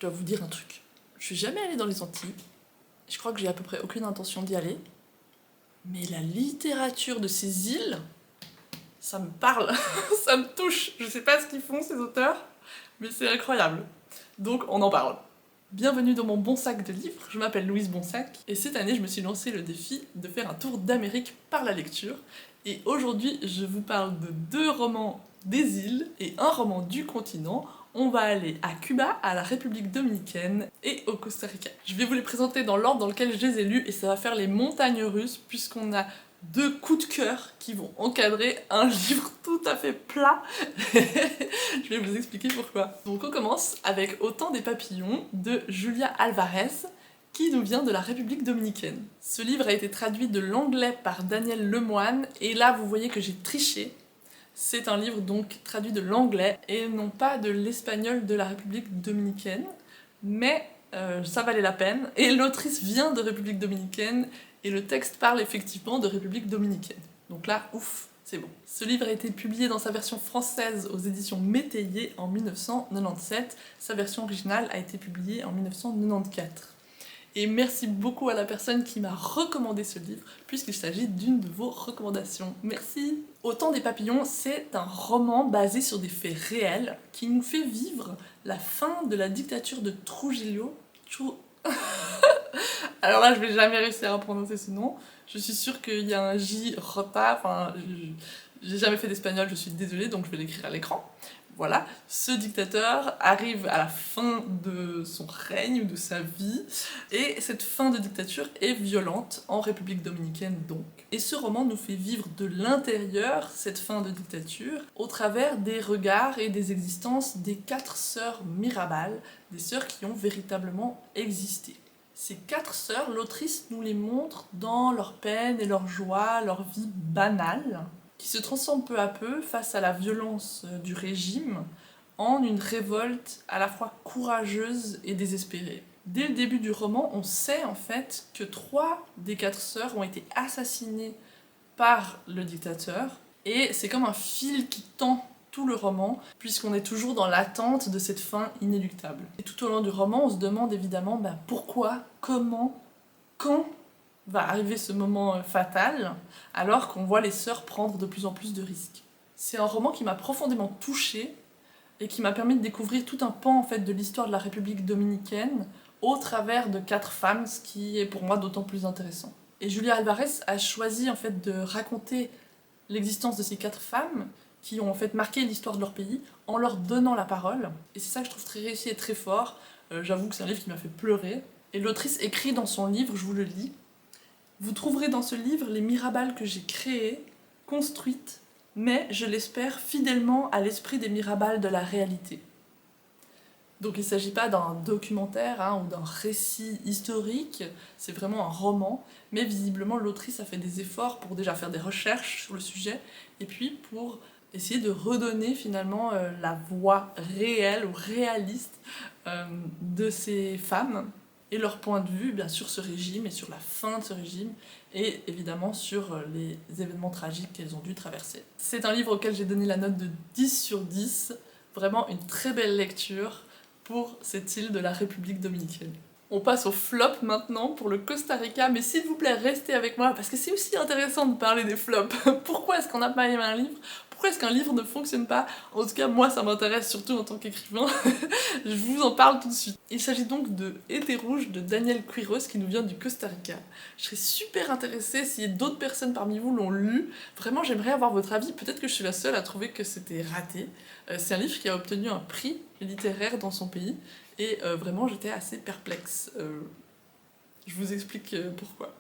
dois vous dire un truc. Je suis jamais allée dans les Antilles. Je crois que j'ai à peu près aucune intention d'y aller. Mais la littérature de ces îles, ça me parle, ça me touche. Je sais pas ce qu'ils font ces auteurs, mais c'est incroyable. Donc on en parle. Bienvenue dans mon bon sac de livres, je m'appelle Louise Bonsac, et cette année je me suis lancé le défi de faire un tour d'Amérique par la lecture. Et aujourd'hui je vous parle de 2 romans des îles et un roman du continent. On va aller à Cuba, à la République Dominicaine et au Costa Rica. Je vais vous les présenter dans l'ordre dans lequel je les ai lus et ça va faire les montagnes russes puisqu'on a 2 coups de cœur qui vont encadrer un livre tout à fait plat. Je vais vous expliquer pourquoi. Donc on commence avec Au temps des papillons de Julia Alvarez qui nous vient de la République Dominicaine. Ce livre a été traduit de l'anglais par Daniel Lemoine et là vous voyez que j'ai triché. C'est un livre donc traduit de l'anglais et non pas de l'espagnol de la République Dominicaine, mais ça valait la peine. Et l'autrice vient de République Dominicaine et le texte parle effectivement de République Dominicaine. Donc là, ouf, c'est bon. Ce livre a été publié dans sa version française aux éditions Métayer en 1997. Sa version originale a été publiée en 1994. Et merci beaucoup à la personne qui m'a recommandé ce livre, puisqu'il s'agit d'une de vos recommandations. Merci! Au temps des papillons, c'est un roman basé sur des faits réels qui nous fait vivre la fin de la dictature de Trujillo. Alors là, je vais jamais réussir à prononcer ce nom. Je suis sûre qu'il y a un J retard, enfin, j'ai jamais fait d'espagnol, je suis désolée, donc je vais l'écrire à l'écran. Voilà, ce dictateur arrive à la fin de son règne ou de sa vie, et cette fin de dictature est violente, en République Dominicaine donc. Et ce roman nous fait vivre de l'intérieur cette fin de dictature, au travers des regards et des existences des 4 sœurs Mirabal, des sœurs qui ont véritablement existé. Ces 4 sœurs, l'autrice nous les montre dans leur peine et leur joie, leur vie banale, qui se transforme peu à peu face à la violence du régime en une révolte à la fois courageuse et désespérée. Dès le début du roman, on sait en fait que 3 des 4 sœurs ont été assassinées par le dictateur, et c'est comme un fil qui tend tout le roman, puisqu'on est toujours dans l'attente de cette fin inéluctable. Et tout au long du roman, on se demande évidemment pourquoi, comment, quand va arriver ce moment fatal, alors qu'on voit les sœurs prendre de plus en plus de risques. C'est un roman qui m'a profondément touchée et qui m'a permis de découvrir tout un pan en fait, de l'histoire de la République Dominicaine au travers de 4 femmes, ce qui est pour moi d'autant plus intéressant. Et Julia Alvarez a choisi en fait, de raconter l'existence de ces 4 femmes qui ont en fait marqué l'histoire de leur pays en leur donnant la parole. Et c'est ça que je trouve très réussi et très fort. J'avoue que c'est un livre qui m'a fait pleurer. Et l'autrice écrit dans son livre, je vous le lis, vous trouverez dans ce livre les Mirabal que j'ai créées, construites, mais, je l'espère, fidèlement à l'esprit des Mirabal de la réalité. Donc il ne s'agit pas d'un documentaire ou d'un récit historique, c'est vraiment un roman, mais visiblement l'autrice a fait des efforts pour déjà faire des recherches sur le sujet, et puis pour essayer de redonner finalement la voix réelle ou réaliste de ces femmes, et leur point de vue bien sûr ce régime et sur la fin de ce régime et évidemment sur les événements tragiques qu'elles ont dû traverser. C'est un livre auquel j'ai donné la note de 10 sur 10, vraiment une très belle lecture pour cette île de la République Dominicaine. On passe au flop maintenant pour le Costa Rica, mais s'il vous plaît restez avec moi parce que c'est aussi intéressant de parler des flops. Pourquoi est-ce qu'on n'a pas aimé un livre ? Pourquoi est-ce qu'un livre ne fonctionne pas ? En tout cas, moi, ça m'intéresse surtout en tant qu'écrivain. Je vous en parle tout de suite. Il s'agit donc de Été rouge de Daniel Quiros qui nous vient du Costa Rica. Je serais super intéressée si d'autres personnes parmi vous l'ont lu. Vraiment, j'aimerais avoir votre avis. Peut-être que je suis la seule à trouver que c'était raté. C'est un livre qui a obtenu un prix littéraire dans son pays. Et vraiment, j'étais assez perplexe. Je vous explique pourquoi.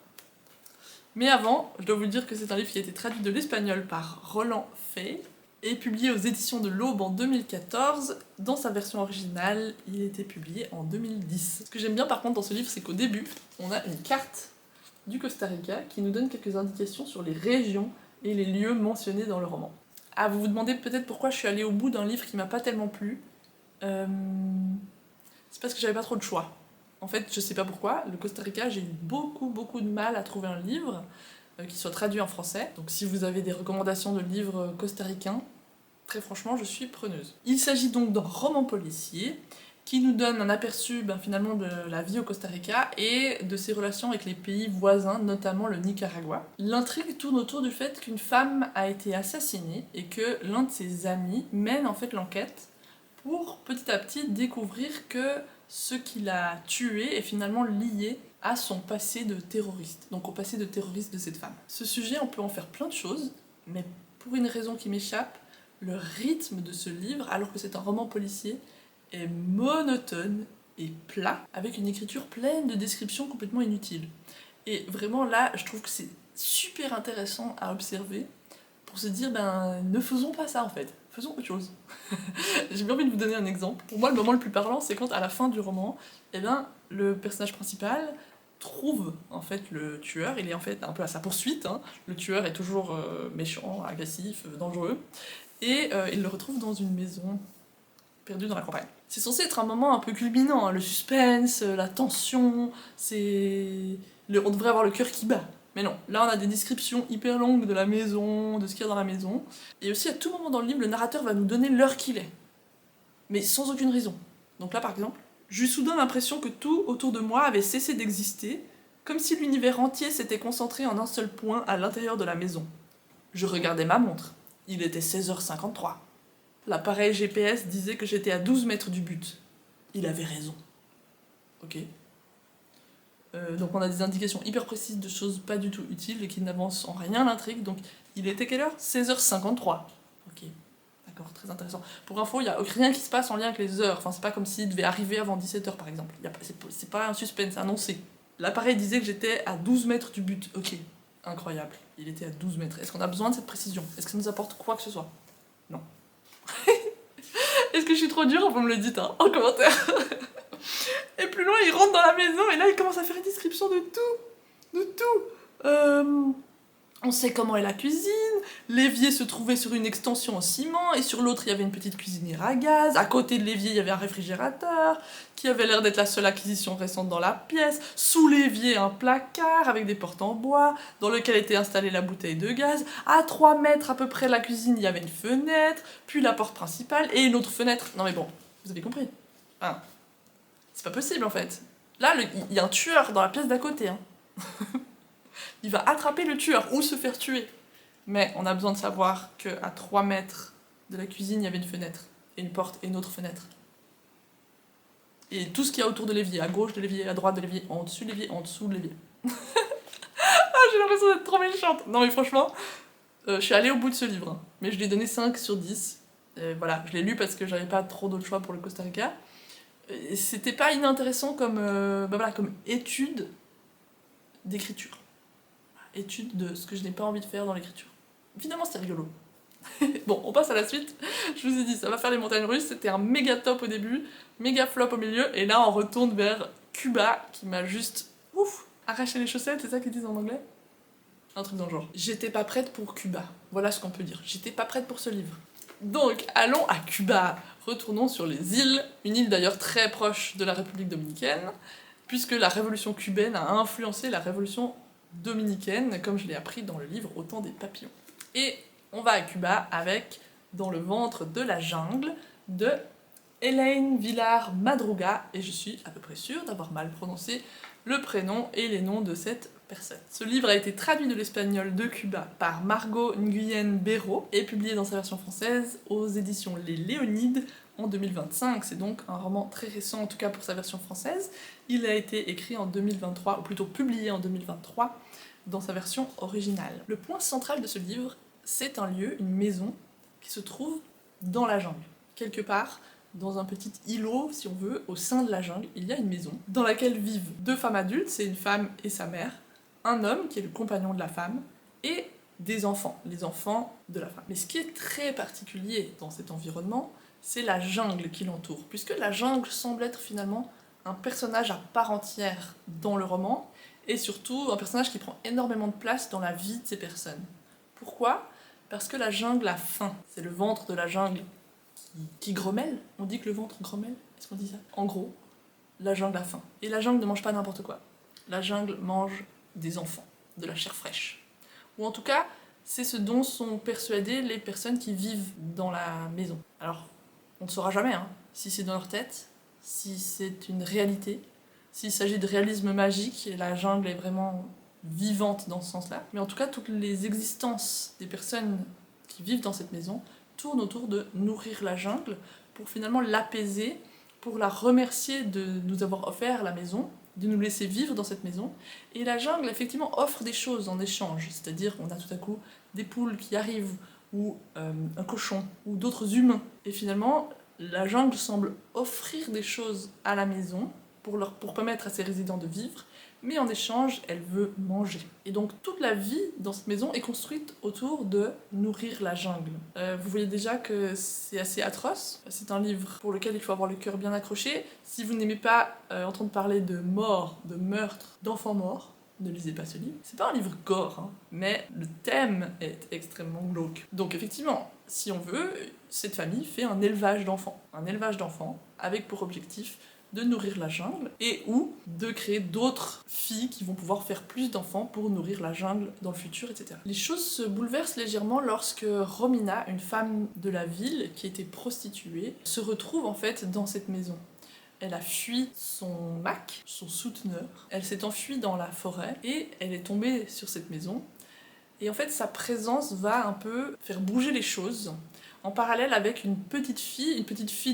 Mais avant, je dois vous dire que c'est un livre qui a été traduit de l'espagnol par Roland Fay et publié aux éditions de l'Aube en 2014. Dans sa version originale, il a été publié en 2010. Ce que j'aime bien par contre dans ce livre, c'est qu'au début, on a une carte du Costa Rica qui nous donne quelques indications sur les régions et les lieux mentionnés dans le roman. Ah, vous vous demandez peut-être pourquoi je suis allée au bout d'un livre qui m'a pas tellement plu. C'est parce que j'avais pas trop de choix. En fait, je sais pas pourquoi, le Costa Rica, j'ai eu beaucoup de mal à trouver un livre qui soit traduit en français. Donc si vous avez des recommandations de livres costaricains, très franchement, je suis preneuse. Il s'agit donc d'un roman policier qui nous donne un aperçu finalement de la vie au Costa Rica et de ses relations avec les pays voisins, notamment le Nicaragua. L'intrigue tourne autour du fait qu'une femme a été assassinée et que l'un de ses amis mène en fait l'enquête pour petit à petit découvrir que ce qui l'a tué est finalement lié à son passé de terroriste, donc au passé de terroriste de cette femme. Ce sujet, on peut en faire plein de choses, mais pour une raison qui m'échappe, le rythme de ce livre, alors que c'est un roman policier, est monotone et plat, avec une écriture pleine de descriptions complètement inutiles. Et vraiment là, je trouve que c'est super intéressant à observer pour se dire, ne faisons pas ça en fait, faisons autre chose. J'ai bien envie de vous donner un exemple. Pour moi, le moment le plus parlant, c'est quand à la fin du roman, le personnage principal trouve en fait le tueur, il est en fait un peu à sa poursuite, hein. Le tueur est toujours méchant, agressif, dangereux, et il le retrouve dans une maison perdue dans la campagne. C'est censé être un moment un peu culminant, hein. Le suspense, la tension, on devrait avoir le cœur qui bat. Mais non, là on a des descriptions hyper longues de la maison, de ce qu'il y a dans la maison, et aussi à tout moment dans le livre, le narrateur va nous donner l'heure qu'il est. Mais sans aucune raison. Donc là par exemple, j'eus soudain l'impression que tout autour de moi avait cessé d'exister, comme si l'univers entier s'était concentré en un seul point à l'intérieur de la maison. Je regardais ma montre. Il était 16h53. L'appareil GPS disait que j'étais à 12 mètres du but. Il avait raison. Ok. Donc on a des indications hyper précises de choses pas du tout utiles et qui n'avancent en rien l'intrigue. Donc il était quelle heure? 16h53. Ok. D'accord, très intéressant. Pour info, il n'y a rien qui se passe en lien avec les heures. Enfin, c'est pas comme s'il devait arriver avant 17h par exemple. C'est pas un suspense, c'est annoncé. L'appareil disait que j'étais à 12 mètres du but. Ok, incroyable. Il était à 12 mètres. Est-ce qu'on a besoin de cette précision? Est-ce que ça nous apporte quoi que ce soit? Non. Est-ce que je suis trop dure? Vous me le dites en commentaire. Et plus loin, il rentre dans la maison et là, il commence à faire une description de tout. De tout. On sait comment est la cuisine, l'évier se trouvait sur une extension en ciment, et sur l'autre il y avait une petite cuisinière à gaz, à côté de l'évier il y avait un réfrigérateur, qui avait l'air d'être la seule acquisition récente dans la pièce, sous l'évier un placard avec des portes en bois, dans lequel était installée la bouteille de gaz, à 3 mètres à peu près de la cuisine il y avait une fenêtre, puis la porte principale, et une autre fenêtre. Non mais bon, vous avez compris. C'est pas possible en fait. Là, il y a un tueur dans la pièce d'à côté, hein. Il va attraper le tueur ou se faire tuer. Mais on a besoin de savoir qu'à 3 mètres de la cuisine, il y avait une fenêtre, et une porte, et une autre fenêtre. Et tout ce qu'il y a autour de l'évier, à gauche de l'évier, à droite de l'évier, en dessus de l'évier, en dessous de l'évier. J'ai l'impression d'être trop méchante. Non mais franchement, je suis allée au bout de ce livre, hein. Mais je lui ai donné 5 sur 10. Et voilà, je l'ai lu parce que j'avais pas trop d'autres choix pour le Costa Rica. Et c'était pas inintéressant comme, comme étude d'écriture. Étude de ce que je n'ai pas envie de faire dans l'écriture. Finalement, c'était rigolo. Bon, on passe à la suite. Je vous ai dit, ça va faire les montagnes russes. C'était un méga top au début, méga flop au milieu, et là on retourne vers Cuba, qui m'a juste arraché les chaussettes, c'est ça qu'ils disent en anglais? Un truc dans le genre. J'étais pas prête pour Cuba. Voilà ce qu'on peut dire. J'étais pas prête pour ce livre. Donc, allons à Cuba. Retournons sur les îles, une île d'ailleurs très proche de la République dominicaine, puisque la révolution cubaine a influencé la révolution dominicaine, comme je l'ai appris dans le livre Au temps des papillons. Et on va à Cuba avec Dans le ventre de la jungle de Elaine Villar Madruga, et je suis à peu près sûre d'avoir mal prononcé le prénom et les noms de cette personne. Ce livre a été traduit de l'espagnol de Cuba par Margot Nguyen Béraud et publié dans sa version française aux éditions Les Léonides en 2025. C'est donc un roman très récent, en tout cas pour sa version française. Il a été écrit en 2023, ou plutôt publié en 2023, dans sa version originale. Le point central de ce livre, c'est un lieu, une maison, qui se trouve dans la jungle. Quelque part, dans un petit îlot, si on veut, au sein de la jungle, il y a une maison dans laquelle vivent 2 femmes adultes, c'est une femme et sa mère, un homme qui est le compagnon de la femme, et des enfants, les enfants de la femme. Mais ce qui est très particulier dans cet environnement, c'est la jungle qui l'entoure, puisque la jungle semble être finalement un personnage à part entière dans le roman, et surtout un personnage qui prend énormément de place dans la vie de ces personnes. Pourquoi? Parce que la jungle a faim. C'est le ventre de la jungle qui grommelle. On dit que le ventre grommelle? Est-ce qu'on dit ça? En gros, la jungle a faim. Et la jungle ne mange pas n'importe quoi. La jungle mange des enfants, de la chair fraîche. Ou en tout cas, c'est ce dont sont persuadées les personnes qui vivent dans la maison. Alors, on ne saura jamais, hein, si c'est dans leur tête, si c'est une réalité, s'il s'agit de réalisme magique, et la jungle est vraiment vivante dans ce sens-là. Mais en tout cas, toutes les existences des personnes qui vivent dans cette maison tournent autour de nourrir la jungle pour finalement l'apaiser, pour la remercier de nous avoir offert la maison, de nous laisser vivre dans cette maison. Et la jungle, effectivement, offre des choses en échange. C'est-à-dire, on a tout à coup des poules qui arrivent, ou un cochon, ou d'autres humains. Et finalement, la jungle semble offrir des choses à la maison pour permettre à ses résidents de vivre, mais en échange, elle veut manger. Et donc toute la vie dans cette maison est construite autour de nourrir la jungle. Vous voyez déjà que c'est assez atroce. C'est un livre pour lequel il faut avoir le cœur bien accroché. Si vous n'aimez pas entendre parler de mort, de meurtre, d'enfants morts, ne lisez pas ce livre. C'est pas un livre gore, hein, mais le thème est extrêmement glauque. Donc effectivement, si on veut, cette famille fait un élevage d'enfants. Un élevage d'enfants avec pour objectif de nourrir la jungle et ou de créer d'autres filles qui vont pouvoir faire plus d'enfants pour nourrir la jungle dans le futur, etc. Les choses se bouleversent légèrement lorsque Romina, une femme de la ville qui était prostituée, se retrouve en fait dans cette maison. Elle a fui son Mac, son souteneur, elle s'est enfuie dans la forêt et elle est tombée sur cette maison. Et en fait, sa présence va un peu faire bouger les choses, en parallèle avec une petite fille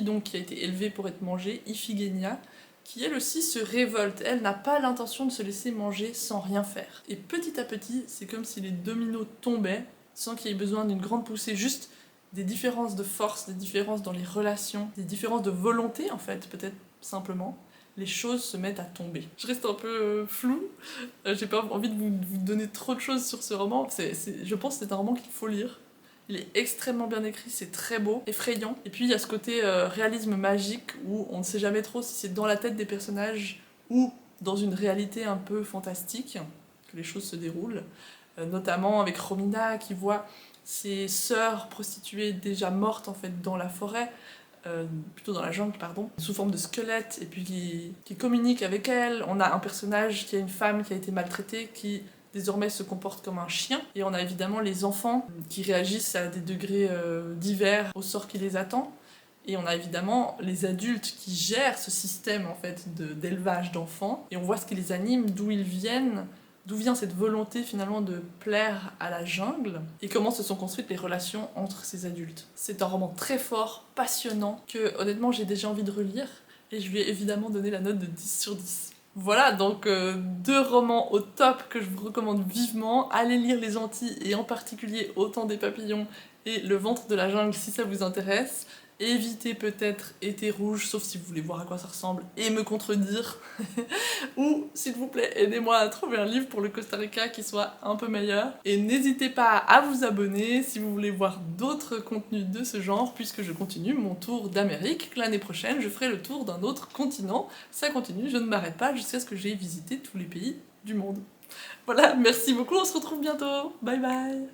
donc qui a été élevée pour être mangée, Iphigénia, qui elle aussi se révolte. Elle n'a pas l'intention de se laisser manger sans rien faire. Et petit à petit, c'est comme si les dominos tombaient, sans qu'il y ait besoin d'une grande poussée, juste des différences de force, des différences dans les relations, des différences de volonté en fait, peut-être simplement. Les choses se mettent à tomber. Je reste un peu floue, j'ai pas envie de vous donner trop de choses sur ce roman, je pense que c'est un roman qu'il faut lire. Il est extrêmement bien écrit, c'est très beau, effrayant. Et puis il y a ce côté réalisme magique où on ne sait jamais trop si c'est dans la tête des personnages ou dans une réalité un peu fantastique que les choses se déroulent. Notamment avec Romina qui voit ses sœurs prostituées déjà mortes en fait dans la forêt, plutôt dans la jungle, pardon, sous forme de squelette, et puis qui communique avec elle. On a un personnage qui a une femme qui a été maltraitée, qui désormais se comporte comme un chien. Et on a évidemment les enfants qui réagissent à des degrés divers au sort qui les attend. Et on a évidemment les adultes qui gèrent ce système en fait d'élevage d'enfants. Et on voit ce qui les anime, d'où ils viennent, d'où vient cette volonté finalement de plaire à la jungle et comment se sont construites les relations entre ces adultes. C'est un roman très fort, passionnant, que honnêtement j'ai déjà envie de relire et je lui ai évidemment donné la note de 10 sur 10. Voilà, donc 2 romans au top que je vous recommande vivement. Allez lire Les Antilles et en particulier Au temps des papillons et Le ventre de la jungle si ça vous intéresse. Évitez peut-être Été rouge, sauf si vous voulez voir à quoi ça ressemble et me contredire. Ou, s'il vous plaît, aidez-moi à trouver un livre pour le Costa Rica qui soit un peu meilleur. Et n'hésitez pas à vous abonner si vous voulez voir d'autres contenus de ce genre, puisque je continue mon tour d'Amérique. L'année prochaine, je ferai le tour d'un autre continent. Ça continue, je ne m'arrête pas jusqu'à ce que j'ai visité tous les pays du monde. Voilà, merci beaucoup, on se retrouve bientôt. Bye bye.